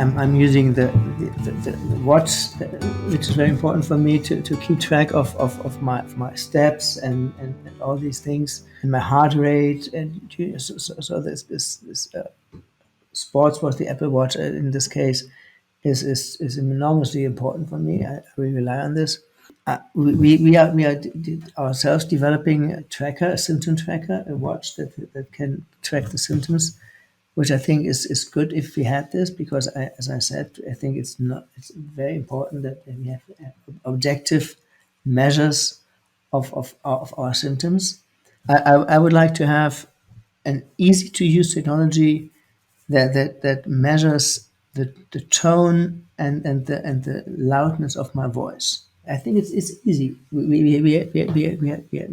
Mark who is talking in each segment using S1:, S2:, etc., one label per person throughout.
S1: I'm using the watch, which is very important for me to keep track of my steps and all these things, and my heart rate. And so this sports watch, the Apple Watch in this case, is enormously important for me. I really rely on this. We are ourselves developing a tracker, a symptom tracker, a watch that can track the symptoms, which I think is good if we had this, because as I said, I think it's very important that we have objective measures of our symptoms. I would like to have an easy to use technology that measures the tone and the loudness of my voice. I think it's easy. We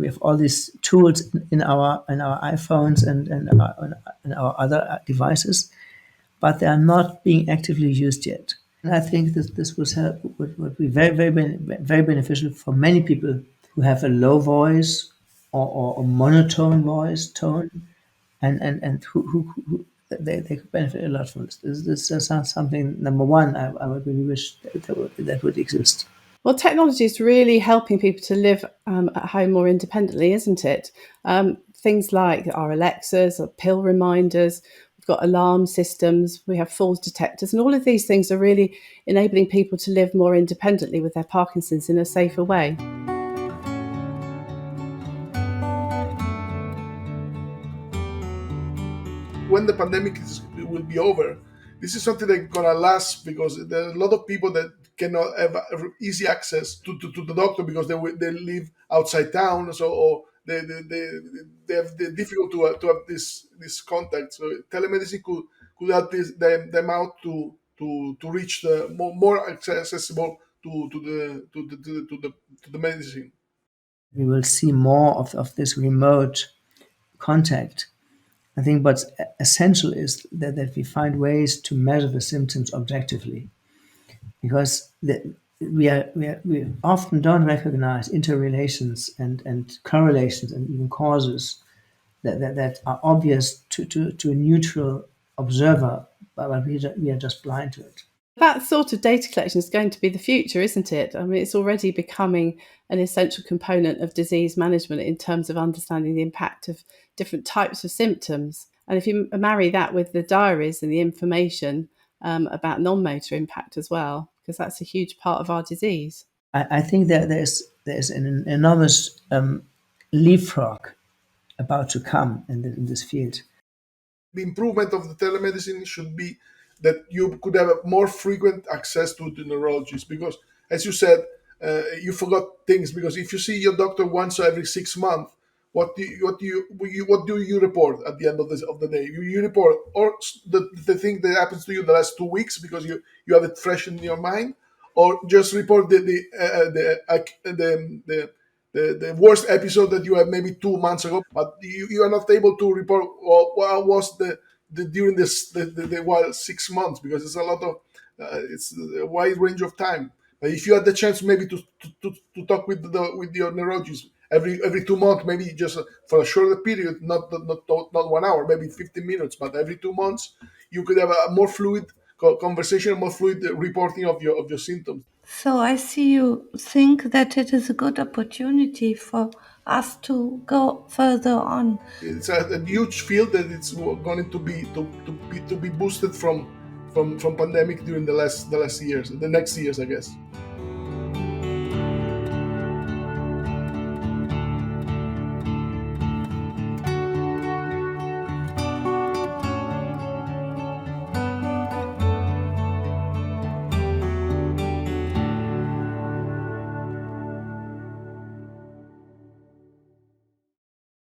S1: have all these tools in our iPhones and our other devices, but they are not being actively used yet. And I think this would be very beneficial for many people who have a low voice or a monotone voice tone, and who they could benefit a lot from this. This is something, number one, I would really wish that would exist.
S2: Well, technology is really helping people to live at home more independently, isn't it? Things like our Alexas, or pill reminders, we've got alarm systems, we have falls detectors, and all of these things are really enabling people to live more independently with their Parkinson's in a safer way.
S3: When the pandemic will be over, this is something that's gonna last, because there are a lot of people that cannot have easy access to the doctor because they live outside town, so or they have the difficult to have this contact. So telemedicine could help them out to reach the more accessible to the medicine.
S1: We will see more of this remote contact. I think what's essential is that we find ways to measure the symptoms objectively, because we often don't recognize interrelations and correlations and even causes that are obvious to a neutral observer, but we are just blind to it.
S2: That sort of data collection is going to be the future, isn't it? I mean, it's already becoming an essential component of disease management in terms of understanding the impact of different types of symptoms. And if you marry that with the diaries and the information about non-motor impact as well, because that's a huge part of our disease.
S1: I think that there's an enormous leapfrog about to come in this field.
S3: The improvement of the telemedicine should be that you could have a more frequent access to the neurologist, because, as you said, you forgot things. Because if you see your doctor once every 6 months, what do you report at the end of the day? You report or the thing that happens to you the last 2 weeks because you have it fresh in your mind, or just report the worst episode that you had maybe 2 months ago, but you are not able to report what was the during the while 6 months, because it's a lot of it's a wide range of time. But if you had the chance maybe to talk with your neurologist every 2 months, maybe just for a shorter period, not 1 hour, maybe 15 minutes, but every 2 months, you could have a more fluid conversation, more fluid reporting of your symptoms.
S4: So I see you think that it is a good opportunity for us to go further on.
S3: It's a huge field that it's going to be boosted from pandemic during the next years, I guess.